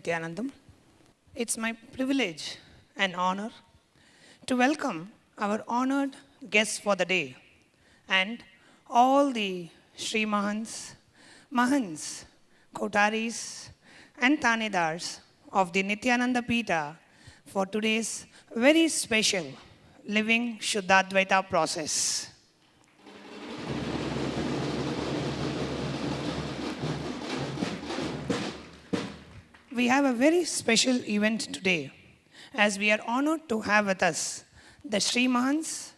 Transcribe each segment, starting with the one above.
Nityanandam. It's my privilege and honor to welcome our honored guests for the day and all the Sri Mahants, Kotaris, and Tanedars of the Nityananda Pita for today's very special Living Shuddhadvaita process. We have a very special event today as we are honored to have with us the Sri Mahants,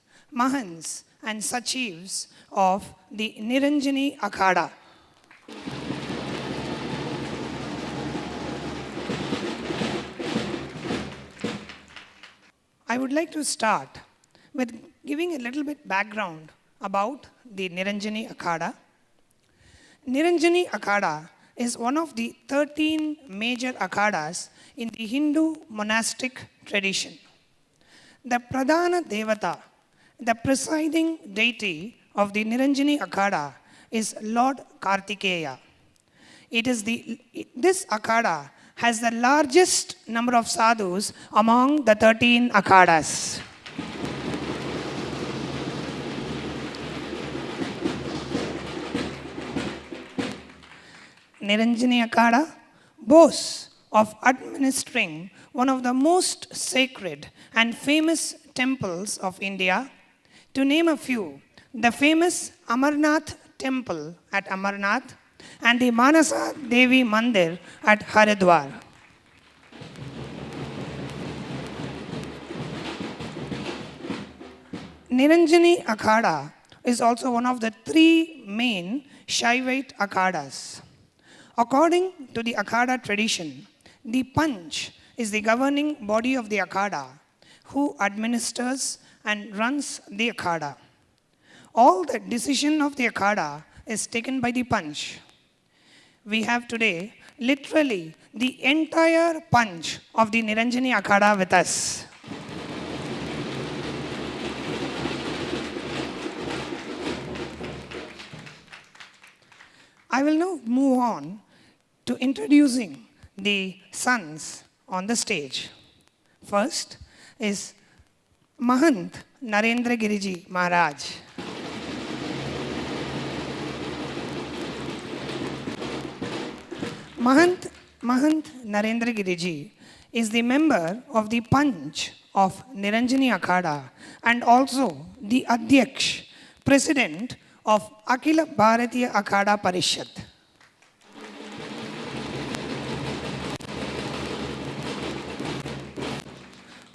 and Sachivs of the Niranjani Akhada. I would like to start with giving a little bit background about the Niranjani Akhada. Niranjani Akhada is one of the 13 major akhadas in the Hindu monastic tradition. The Pradhana Devata, the presiding deity of the Niranjani Akhada, is Lord Kartikeya. This akhada has the largest number of sadhus among the 13 akhadas. Niranjani Akhada boasts of administering one of the most sacred and famous temples of India. To name a few, the famous Amarnath temple at Amarnath and the Manasa Devi Mandir at Haridwar. Niranjani Akhada is also one of the 3 main Shaivite akhadas. According to the Akhada tradition, the Panch is the governing body of the Akhada, who administers and runs the Akhada. All the decision of the Akhada is taken by the Panch. We have today literally the entire Panch of the Niranjani Akhada with us. I will now move on to introducing the sons on the stage. First is Mahant Narendra Giriji Maharaj. Mahant Narendra Giriji is the member of the Panch of Niranjani Akhada and also the Adhyaksh, president of Akhila Bharatiya Akhada Parishad.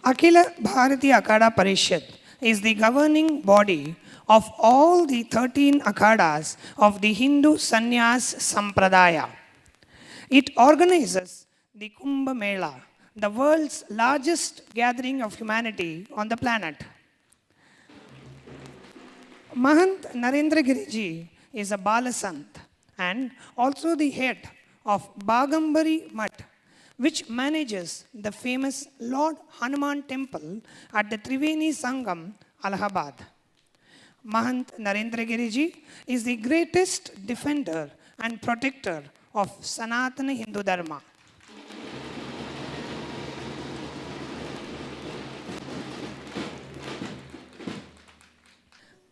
Akhila Bharatiya Akhada Parishad is the governing body of all the 13 akhadas of the Hindu Sannyas Sampradaya. It organizes the Kumbh Mela, the world's largest gathering of humanity on the planet. Mahant Narendra Giriji is a Balasant and also the head of Bagambari Mutt, which manages the famous Lord Hanuman temple at the Triveni Sangam, Allahabad. Mahant Narendra Giriji is the greatest defender and protector of Sanatana Hindu Dharma.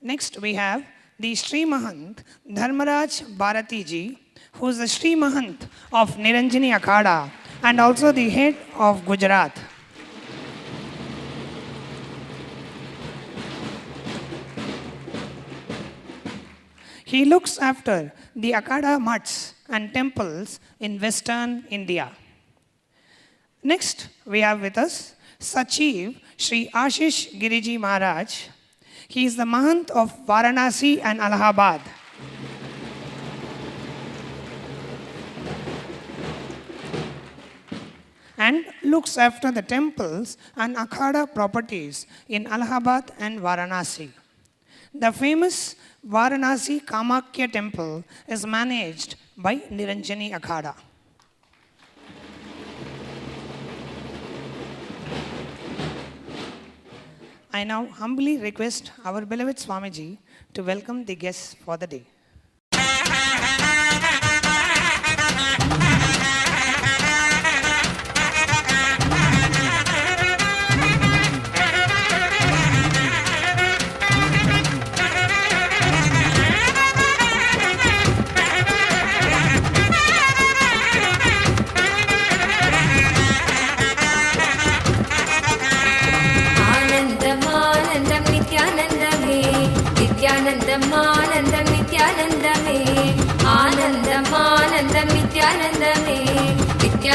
Next we have the Sri Mahant Dharmaraj Bharatiji, who is the Sri Mahant of Niranjani Akhada and also the head of Gujarat. He looks after the Akhada mutts and temples in western India. Next, we have with us Sachiv Sri Ashish Giriji Maharaj. He is the Mahant of Varanasi and Allahabad. And looks after the temples and Akhada properties in Allahabad and Varanasi. The famous Varanasi Kamakhya temple is managed by Niranjani Akhada. I now humbly request our beloved Swamiji to welcome the guests for the day.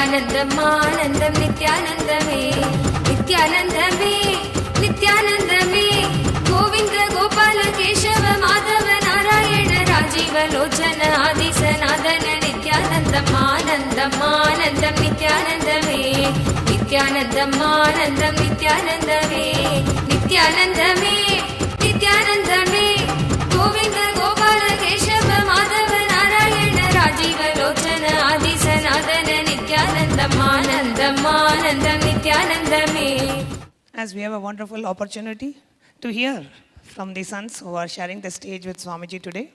नित्यानन्दमानन्दं नित्यानन्दमे नित्यानन्दमे नित्यानन्दमे Govind Gopal Keshav Madhav Narayan Rajiv Lochan आदि सनातन नित्यानन्दमानन्दमानन्दं नित्यानन्दमे नित्यानन्दमानन्दं नित्यानन्दमे नित्यानन्दमे नित्यानन्दमे गोविन्द गोपाल केशव माधव नारायण राजीव लोचन आदि सनातन नित्यानन्दमानन्दमानन्दं नित्यानन्दमे. As we have a wonderful opportunity to hear from the sons who are sharing the stage with Swamiji today,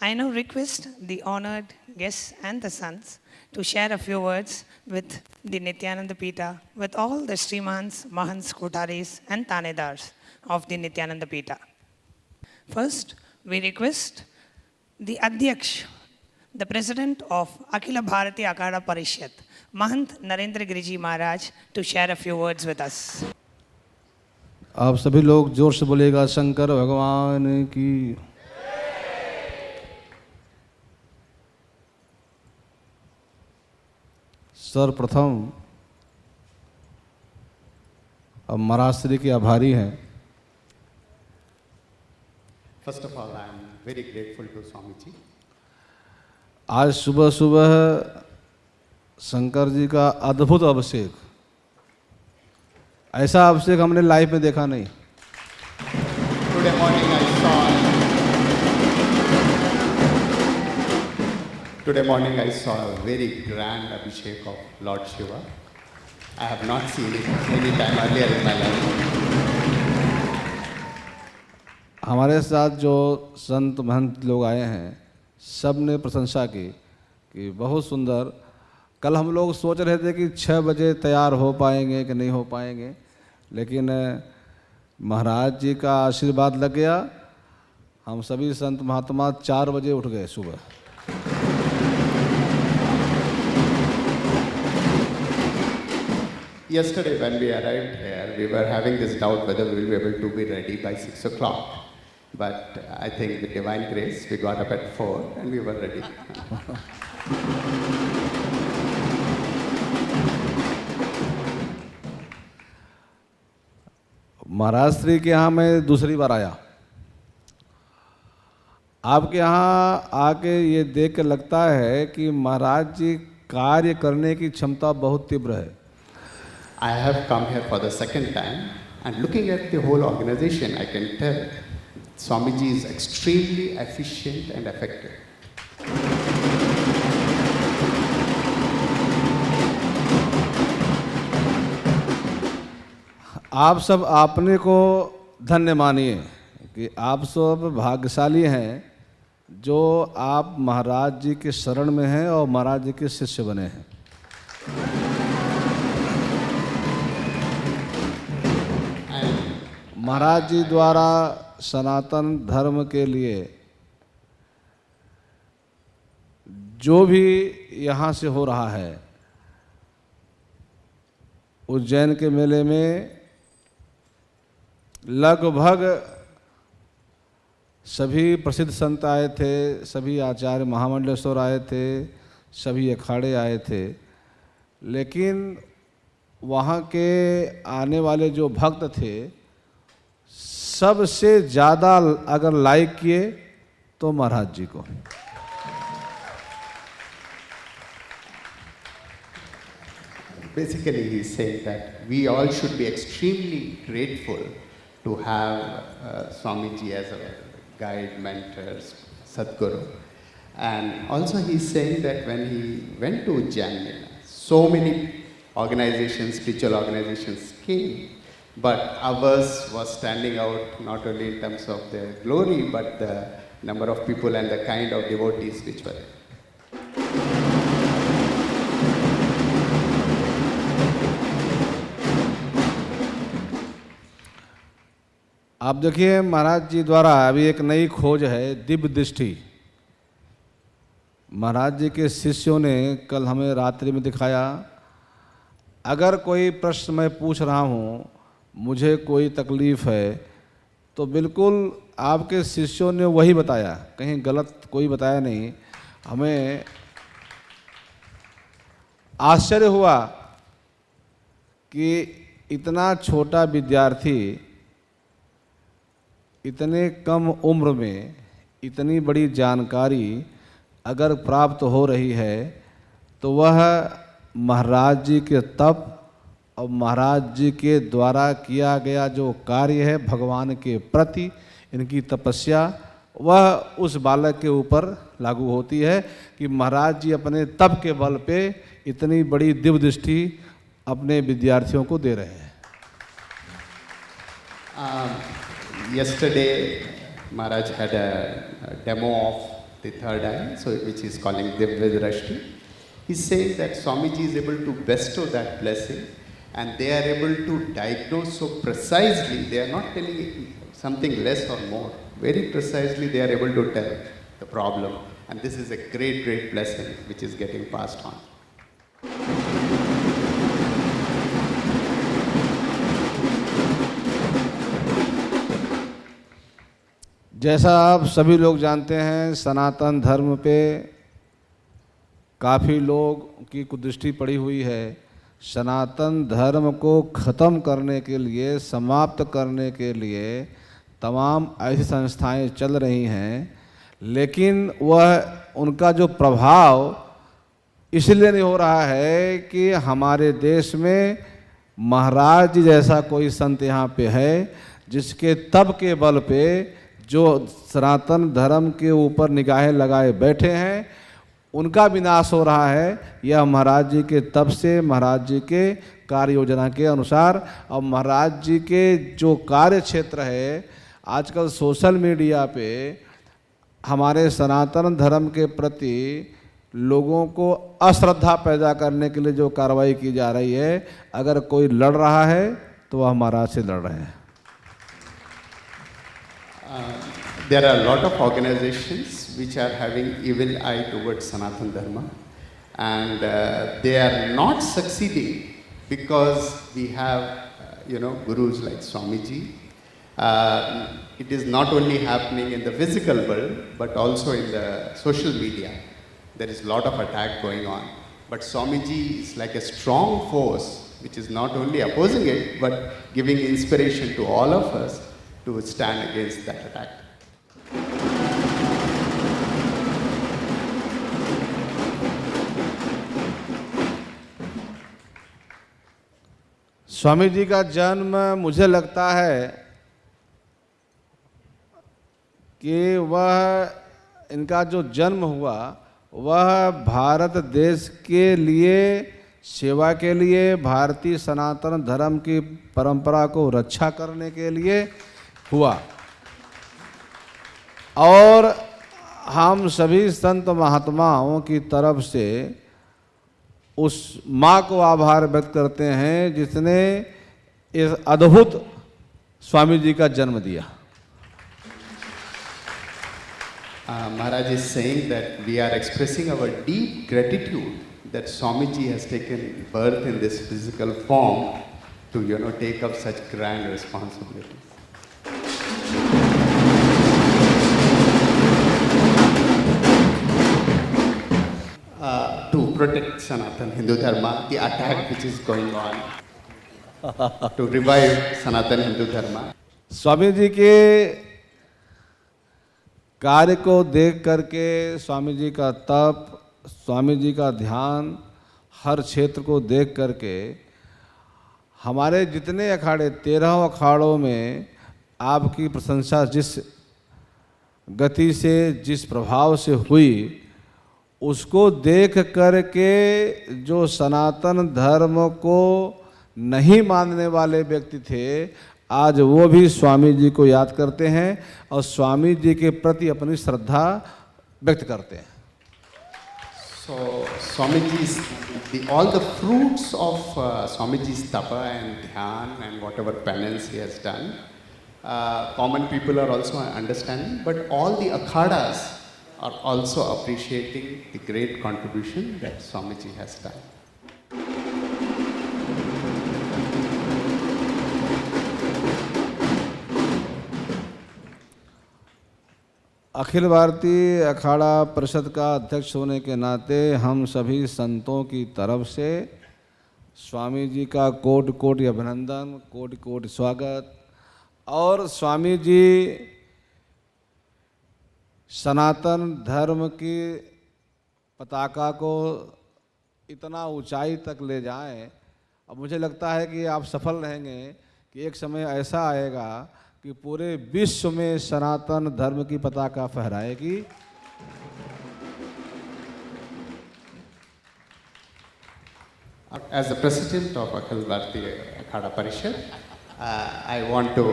I now request the honored guests and the sons to share a few words with the Nityananda Pita, with all the Srimans, Mahants, Kotaris and Tanedars of the Nityananda Pita. First, we request the Adhyaksh, the president of Akhila Bharati Akhada Parishad, Mahant Narendra Giriji Maharaj, to share a few words with us. आप सभी लोग जोर से बोलेगा शंकर भगवान की। सर्वप्रथम अब महाराज श्री के आभारी हैं। First of all, I am very grateful to Swamiji. आज सुबह सुबह शंकर जी का अद्भुत अभिषेक, ऐसा अभिषेक हमने लाइफ में देखा नहीं। Today morning I saw a very grand Abhishek of Lord Shiva. I have not seen it any time earlier in my life. हमारे साथ जो संत महंत लोग आए हैं, सब ने प्रशंसा की कि बहुत सुंदर। कल हम लोग सोच रहे थे कि 6 बजे तैयार हो पाएंगे कि नहीं हो पाएंगे, लेकिन महाराज जी का आशीर्वाद लग गया। हम सभी संत महात्मा 4 बजे उठ गए सुबह। Yesterday when we arrived here, we were having this doubt whether we will be able to be ready by 6 o'clock. But I think with divine grace, we got up at 4 and we were ready. महाराज श्री के यहाँ मैं दूसरी बार आया। आपके यहाँ आके ये देख के लगता है कि महाराज जी कार्य करने की क्षमता बहुत तीव्र है। I have come here for the second time, and looking at the whole organization, I can tell Swamiji is extremely efficient and effective. आप सब आपने को धन्य मानिए कि आप सब भाग्यशाली हैं जो आप महाराज जी के शरण में हैं और महाराज जी के शिष्य बने हैं। महाराज जी द्वारा सनातन धर्म के लिए जो भी यहाँ से हो रहा है, उज्जैन के मेले में लगभग सभी प्रसिद्ध संत आए थे, सभी आचार्य महामंडलेश्वर आए थे, सभी अखाड़े आए थे, लेकिन वहाँ के आने वाले जो भक्त थे सबसे ज़्यादा अगर लाइक किए तो महाराज जी को। Basically, he is saying that we all should be extremely grateful to have Swamiji as a guide, mentor, Sadguru. And also he is saying that when he went to Ujjain, so many organizations, spiritual organizations came, but ours was standing out not only in terms of their glory, but the number of people and the kind of devotees which were there. आप देखिए महाराज जी द्वारा अभी एक नई खोज है, दिव्य दृष्टि। महाराज जी के शिष्यों ने कल हमें रात्रि में दिखाया। अगर कोई प्रश्न मैं पूछ रहा हूँ, मुझे कोई तकलीफ़ है, तो बिल्कुल आपके शिष्यों ने वही बताया, कहीं गलत कोई बताया नहीं। हमें आश्चर्य हुआ कि इतना छोटा विद्यार्थी इतने कम उम्र में इतनी बड़ी जानकारी अगर प्राप्त हो रही है तो वह महाराज जी के तप और महाराज जी के द्वारा किया गया जो कार्य है भगवान के प्रति इनकी तपस्या, वह उस बालक के ऊपर लागू होती है कि महाराज जी अपने तप के बल पे इतनी बड़ी दिव्य दृष्टि अपने विद्यार्थियों को दे रहे हैं। Yesterday, Maharaj had a demo of the third eye, so which is calling Divya Drashti. He's saying that Swamiji is able to bestow that blessing, and they are able to diagnose so precisely. They are not telling something less or more. Very precisely, they are able to tell the problem, and this is a great, great blessing which is getting passed on. जैसा आप सभी लोग जानते हैं, सनातन धर्म पे काफ़ी लोग की कुदृष्टि पड़ी हुई है। सनातन धर्म को ख़त्म करने के लिए, समाप्त करने के लिए तमाम ऐसी संस्थाएं चल रही हैं, लेकिन वह उनका जो प्रभाव इसलिए नहीं हो रहा है कि हमारे देश में महाराज जी जैसा कोई संत यहाँ पे है जिसके तप के बल पे जो सनातन धर्म के ऊपर निगाहें लगाए बैठे हैं उनका विनाश हो रहा है। यह महाराज जी के तप से, महाराज जी के कार्य योजना के अनुसार। और महाराज जी के जो कार्य क्षेत्र है, आजकल सोशल मीडिया पे हमारे सनातन धर्म के प्रति लोगों को अश्रद्धा पैदा करने के लिए जो कार्रवाई की जा रही है, अगर कोई लड़ रहा है तो वह महाराज से लड़ रहे हैं। There are a lot of organizations which are having evil eye towards Sanatana Dharma, and they are not succeeding because we have, gurus like Swamiji. It is not only happening in the physical world, but also in the social media. There is a lot of attack going on. But Swamiji is like a strong force which is not only opposing it, but giving inspiration to all of us to stand against that attack. Swami ji का जन्म, मुझे लगता है कि वह इनका जो जन्म हुआ वह भारत देश के लिए, सेवा के लिए, भारतीय सनातन धर्म की परंपरा को रक्षा करने के लिए हुआ। और हम सभी संत महात्माओं की तरफ से उस माँ को आभार व्यक्त करते हैं जिसने इस अद्भुत स्वामी जी का जन्म दिया। Maharaj is saying that we are expressing our deep gratitude that Swamiji has taken birth in this physical form to take up such grand responsibilities. To protect Sanatana Hindu Dharma, the attack which is going on, to revive Sanatana Hindu Dharma. Swami ji के कार्य को देख करके, स्वामी जी का तप, स्वामी जी का ध्यान, हर क्षेत्र को देख करके हमारे जितने अखाड़े, 13 अखाड़ों में आपकी प्रशंसा जिस गति से, जिस प्रभाव से हुई, उसको देख करके जो सनातन धर्म को नहीं मानने वाले व्यक्ति थे, आज वो भी स्वामी जी को याद करते हैं और स्वामी जी के प्रति अपनी श्रद्धा व्यक्त करते हैं। So Swamiji's, all the fruits of Swamiji's tapa and dhyan and whatever penance he has done, common people are also understanding, but all the akhadas are also appreciating the great contribution that Swamiji has done. Akhil Bharatiya Akhara Parishad का अध्यक्ष होने के नाते हम सभी संतों की तरफ से स्वामी जी का कोटि कोटि अभिनंदन, कोटि कोटि स्वागत। और स्वामी जी सनातन धर्म की पताका को इतना ऊंचाई तक ले जाएं, अब मुझे लगता है कि आप सफल रहेंगे कि एक समय ऐसा आएगा कि पूरे विश्व में सनातन धर्म की पताका फहराएगी। As the president of Akhil Bharatiya Akhada Parishad, I want to,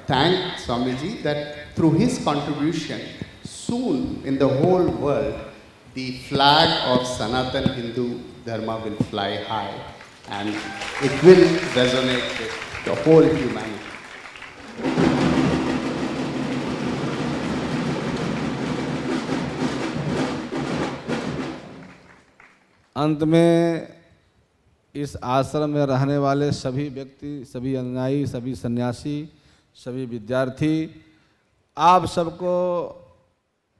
thank Swamiji that through his contribution, soon in the whole world, the flag of Sanatan Hindu Dharma will fly high and it will resonate with the whole humanity. अंत में इस आश्रम में रहने वाले सभी व्यक्ति, सभी अनुयायी, सभी सन्यासी, सभी विद्यार्थी, आप सबको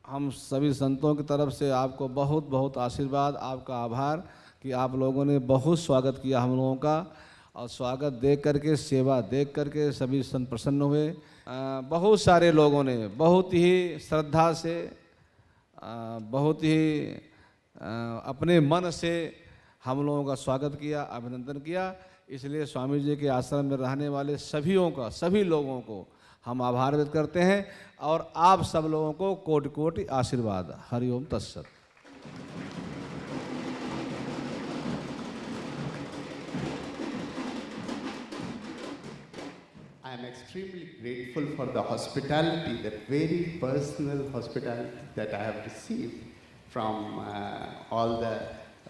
हम सभी संतों की तरफ से आपको बहुत बहुत आशीर्वाद, आपका आभार कि आप लोगों ने बहुत स्वागत किया हम लोगों का। और स्वागत देख करके, सेवा देख करके सभी संत प्रसन्न हुए। बहुत सारे लोगों ने बहुत ही श्रद्धा से, बहुत ही अपने मन से हम लोगों का स्वागत किया, अभिनंदन किया। इसलिए स्वामी जी के आश्रम में रहने वाले सभी लोगों को हम आभार व्यक्त करते हैं और आप सब लोगों को कोटि कोटि आशीर्वाद। हरिओम तत्सत। I am extremely grateful for the hospitality, the very personal hospitality that I have received from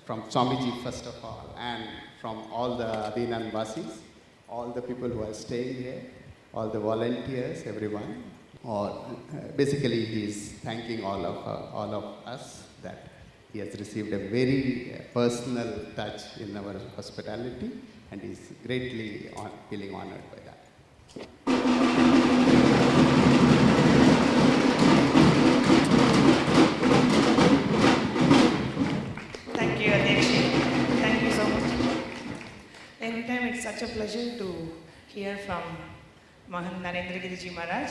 from Swamiji first of all, and from all the Adinan Vasis, all the people who are staying here, all the volunteers, everyone. Basically, he is thanking all of us that he has received a very personal touch in our hospitality, and he is greatly feeling honored by that. Thank you, Adekshi. Thank you so much. Every time it's such a pleasure to hear from Mahan Narendra Giriji Maharaj.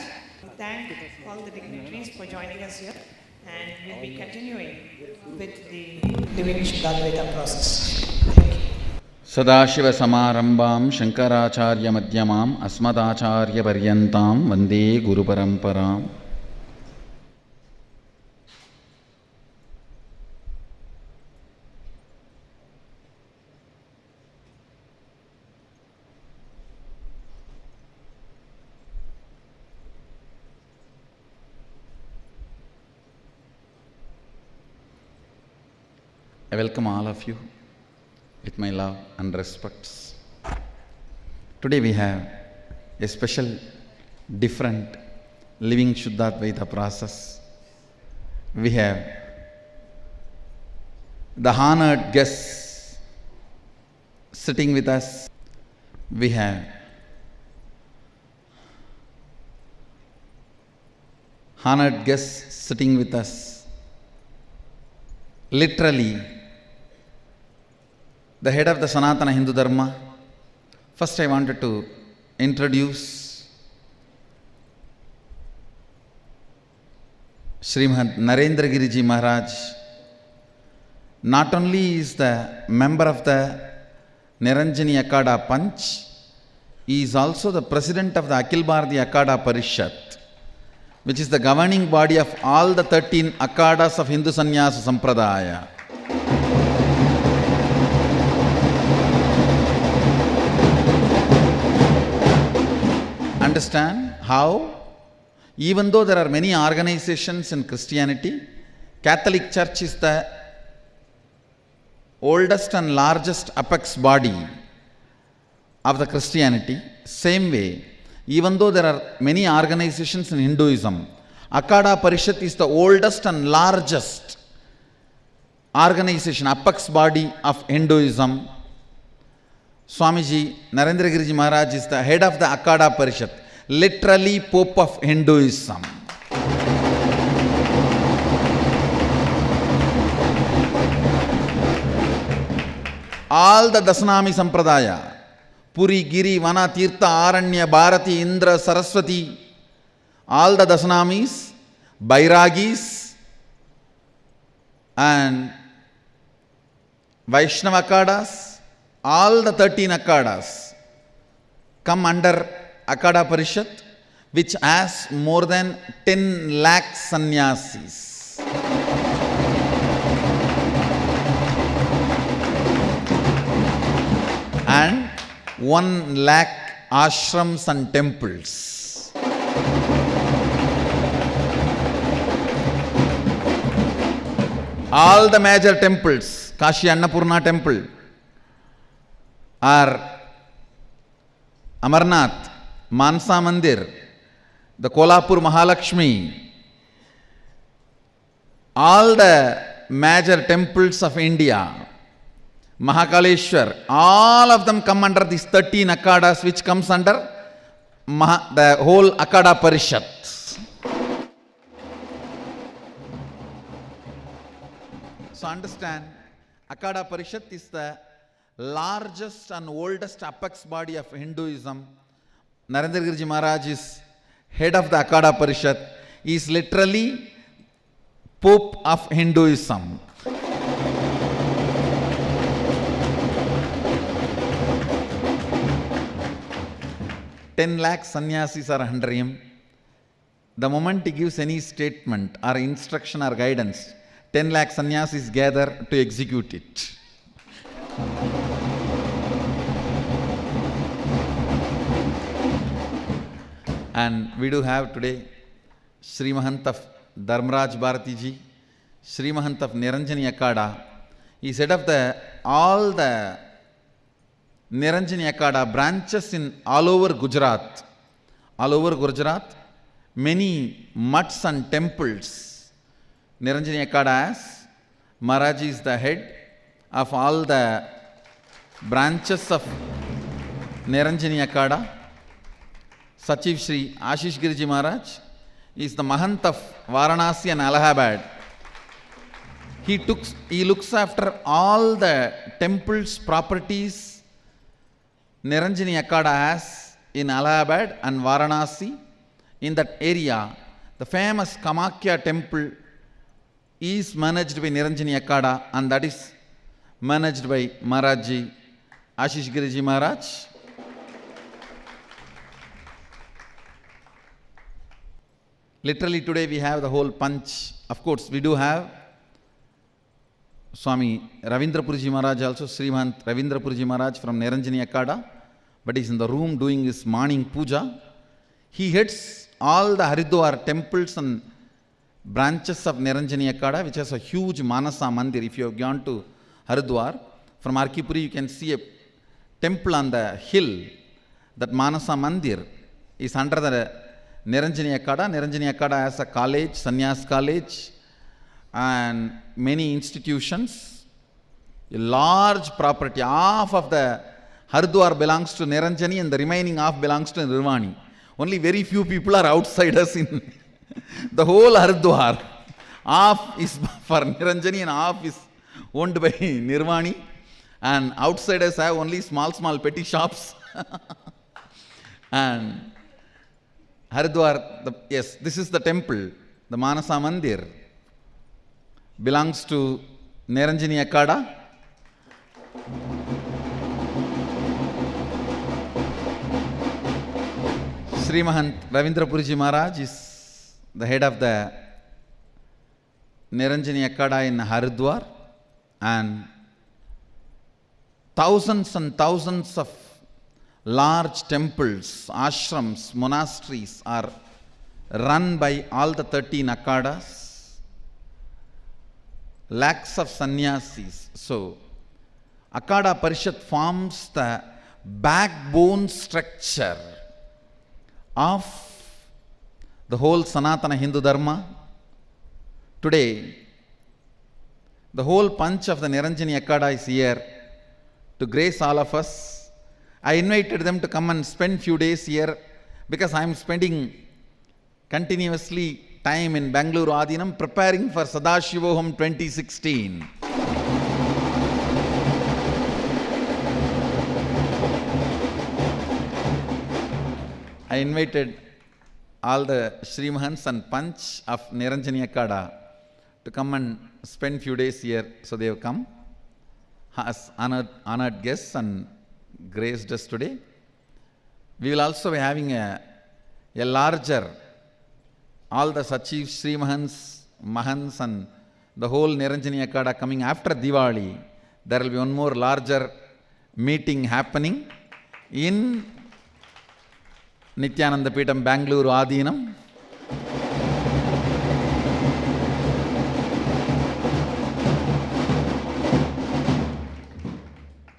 Thank all the dignitaries for joining us here, and we'll be continuing with the Living Shuddhadvaita process. Thank you. Sadashiv समारंभां Shankaracharya मध्यमाम् अस्मदाचार्य पर्यन्तां वन्दे गुरुपरम्पराम्। I welcome all of you with my love and respects. Today we have a special, different Living Shuddhadvaita process. We have the honored guests sitting with us. We have honored guests sitting with us. Literally, the head of the Sanatana Hindu Dharma. First I wanted to introduce Srimad Narendra Giriji Maharaj. Not only is the member of the Niranjani Akhada Panch, he is also the president of the Akhil Bharatiya Akhada Parishad, which is the governing body of all the 13 Akhadas of Hindu Sannyasa Sampradaya. Understand how, even though there are many organizations in Christianity, Catholic Church is the oldest and largest apex body of the Christianity. Same way, even though there are many organizations in Hinduism, Akhada Parishad is the oldest and largest organization, apex body of Hinduism. Swamiji Narendra Giriji Maharaj is the head of the Akhada Parishad, literally Pope of Hinduism. all the Dasanami Sampradaya, Puri, Giri, Vana, Tirtha, Aranya, Bharati, Indra, Saraswati, all the Dasanamis, Bairagis, and Vaishnava Akhadas, all the 13 Akhadas come under Akhada Parishad, which has more than 10 lakh sannyasis. And 1 lakh ashrams and temples. All the major temples, Kashi Annapurna temple, are Amarnath, Mansa Mandir, the Kolhapur Mahalakshmi, all the major temples of India, Mahakaleshwar, all of them come under these 13 Akhadas, which comes under the whole Akhada Parishad. So understand, Akhada Parishad is the largest and oldest apex body of Hinduism. Narendra Giriji Maharaj is head of the Akhada Parishad. He is literally Pope of Hinduism. Ten lakh sannyasis are under him. The moment he gives any statement or instruction or guidance, 10 lakh sannyasis gather to execute it. And we do have today Sri Mahant of Dharmaraj Bharati ji, Sri Mahant of Niranjani Akhada. He is head of all the Niranjani Akhada branches in all over Gujarat. All over Gujarat, many mutts and temples Niranjani Akhada has. Maharaj is the head of all the branches of Niranjani Akhada. Sachiv Sri Ashish Giriji Maharaj is the Mahant of Varanasi and Allahabad. He looks after all the temples, properties Niranjani Akhada has in Allahabad and Varanasi. In that area, the famous Kamakya temple is managed by Niranjani Akhada, and that is managed by Maharaji Ashish Giriji Maharaj. Literally today we have the whole punch. Of course, we do have Swami Ravindrapurji Maharaj also, Srimant Ravindrapurji Maharaj from Niranjani Akhada, but he's in the room doing his morning puja. He heads all the Haridwar temples and branches of Niranjani Akhada, which has a huge Manasa Mandir. If you have gone to Haridwar, from Arkipuri you can see a temple on the hill. That Manasa Mandir is under the Niranjani Akhada. Niranjani Akhada has a college, Sannyas College, and many institutions. A large property, half of the Haridwar belongs to Niranjani and the remaining half belongs to Nirvani. Only very few people are outsiders in the whole Haridwar. Half is for Niranjani and half is owned by Nirvani, and outsiders have only small petty shops. And Haridwar, yes, this is the temple, the Manasa Mandir, belongs to Niranjani Akhada. Sri Mahant Ravindrapurji Maharaj is the head of the Niranjani Akhada in Haridwar, and thousands and thousands of large temples, ashrams, monasteries are run by all the 13 Akhadas. Lakhs of sannyasis. So, Akhada Parishad forms the backbone structure of the whole Sanatana Hindu Dharma. Today, the whole punch of the Niranjani Akhada is here to grace all of us. I invited them to come and spend few days here because I am spending continuously time in Bangalore Adinam preparing for Sadashivoham 2016. I invited all the Srimahants and Panch of Niranjani Akkada to come and spend few days here. So they have come as honored guests and graced us today. We will also be having a larger, all the Sachivs, Srimahants, Mahants and the whole Niranjani Akkada coming after Diwali. There will be one more larger meeting happening in Nityananda Peetham, Bangalore, Adinam.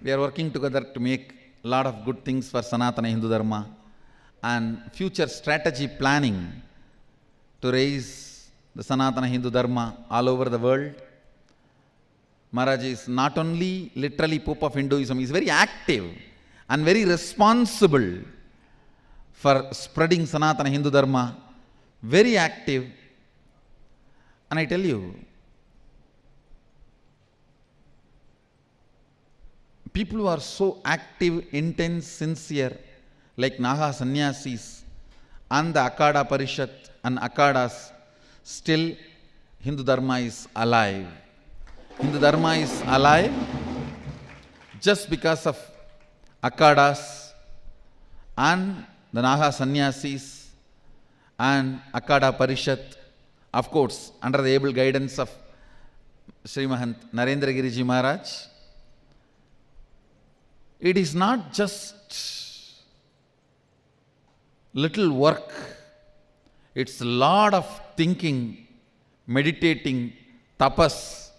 We are working together to make a lot of good things for Sanatana Hindu Dharma and future strategy planning to raise the Sanatana Hindu Dharma all over the world. Maharaj is not only literally Pope of Hinduism, he is very active and very responsible for spreading Sanatana Hindu Dharma, very active. And I tell you, people who are so active, intense, sincere, like Naga Sannyasis and the Akkada Parishat and Akkadas, still Hindu Dharma is alive. Hindu Dharma is alive just because of Akkadas and the Naga Sannyasis and Akkada Parishat, of course, under the able guidance of Srimahant Narendra Giriji Maharaj. It is not just little work, it's a lot of thinking, meditating, tapas,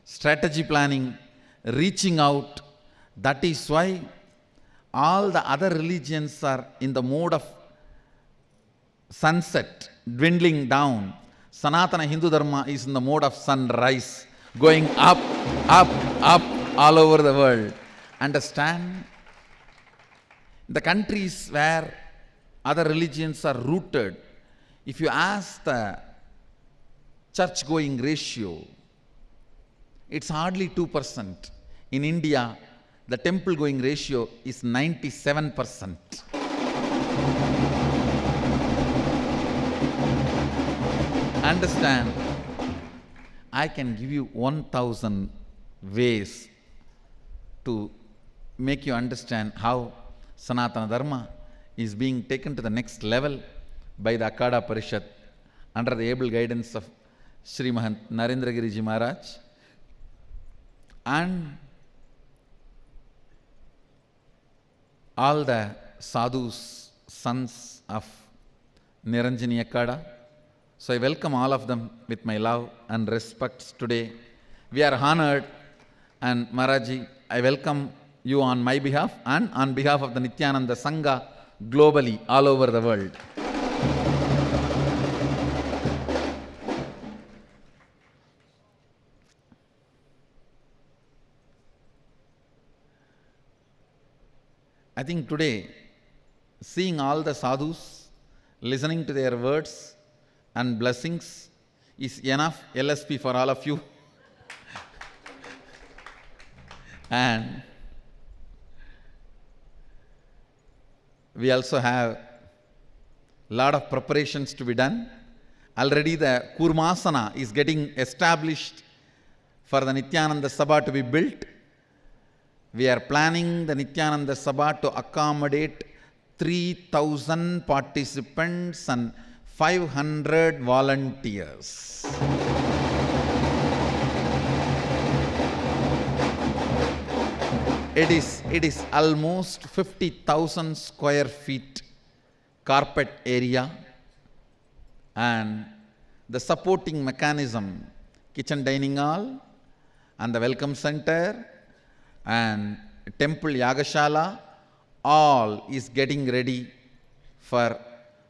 strategy planning, reaching out. That is why all the other religions are in the mode of sunset, dwindling down. Sanatana Hindu Dharma is in the mode of sunrise, going up, up, up all over the world. Understand? The countries where other religions are rooted, if you ask the church-going ratio, it's hardly 2%. In India, the temple-going ratio is 97%. Understand? I can give you 1,000 ways to make you understand how Sanatana Dharma is being taken to the next level by the Akkada Parishat under the able guidance of Srimahant Narendra Giriji Maharaj. And all the sadhus, sons of Niranjani Akkada. So I welcome all of them with my love and respect today. We are honored, and Maharaji, I welcome you on my behalf and on behalf of the Nityananda Sangha globally, all over the world. I think today, seeing all the sadhus, listening to their words and blessings is enough LSP for all of you. And we also have a lot of preparations to be done. Already the Kurmasana is getting established for the Nityananda Sabha to be built. We are planning the Nityananda Sabha to accommodate 3,000 participants and 500 volunteers. It is almost 50,000 square feet carpet area, and the supporting mechanism, kitchen dining hall and the welcome center and temple Yagashala, all is getting ready for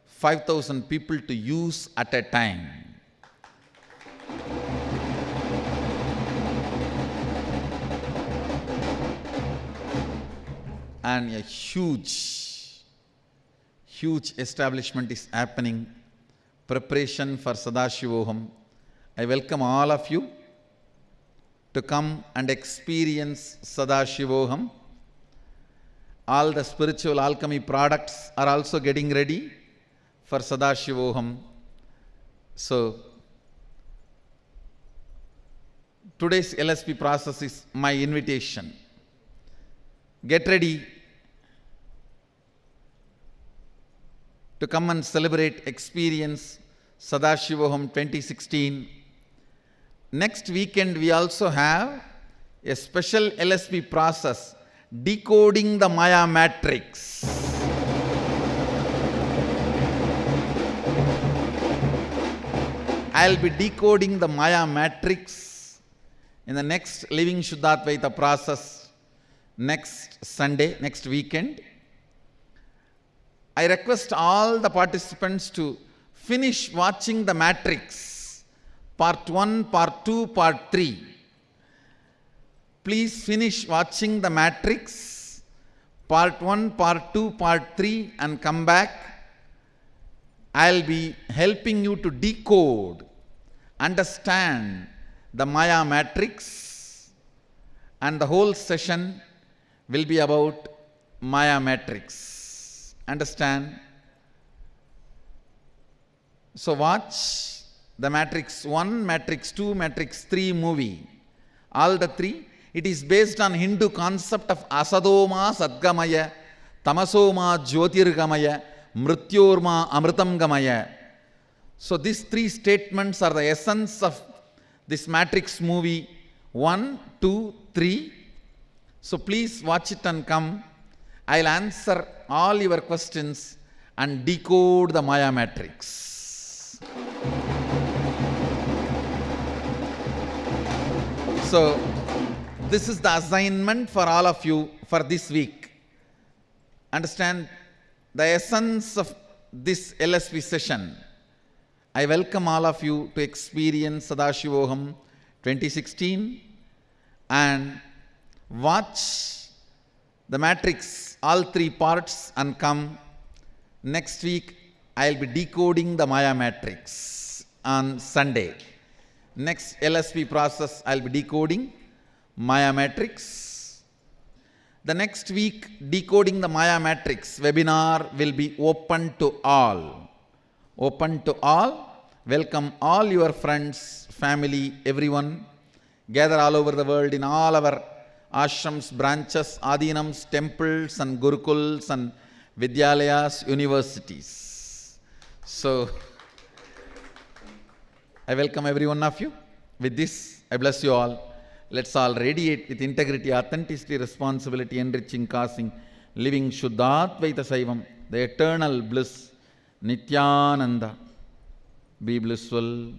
5,000 people to use at a time. And a huge establishment is happening, preparation for Sadashivoham. I welcome all of you to come and experience Sadashivoham. All the spiritual alchemy products are also getting ready. for Sadashivoham. So, today's LSP process is my invitation. Get ready to come and celebrate, experience Sadashivoham 2016. Next weekend we also have a special LSP process, decoding the Maya matrix. I'll be decoding the Maya matrix in the next Living Shuddhadvaita process next Sunday, next weekend. I request all the participants to finish watching the matrix, part 1, part 2, part 3. Please finish watching the matrix, part 1, part 2, part 3, and come back. I'll be helping you to decode, understand the Maya matrix, and the whole session will be about Maya matrix. Understand? So watch the Matrix 1, Matrix 2, Matrix 3 movie. All the three. It is based on Hindu concept of Asadoma Sadgamaya, Tamasoma Jyotirgamaya, Mrityorma Amritam Gamaya. So these three statements are the essence of this Matrix movie 1, 2, 3. So please watch it and come. I'll answer all your questions and decode the Maya matrix. So this is the assignment for all of you for this week. Understand the essence of this LSP session. I welcome all of you to experience Sadashivoham 2016 and watch the matrix, all three parts, and come. Next week I'll be decoding the Maya matrix on Sunday. Next LSP process I'll be decoding Maya matrix. The next week decoding the Maya matrix webinar will be open to all. Open to all. Welcome all your friends, family, everyone. Gather all over the world in all our ashrams, branches, adinams, temples and gurukuls and vidyalayas, universities. So, I welcome every one of you. With this, I bless you all. Let's all radiate with integrity, authenticity, responsibility, enriching, causing, living Shuddhadvaita Saivam, the eternal bliss, Nityananda. Be blissful.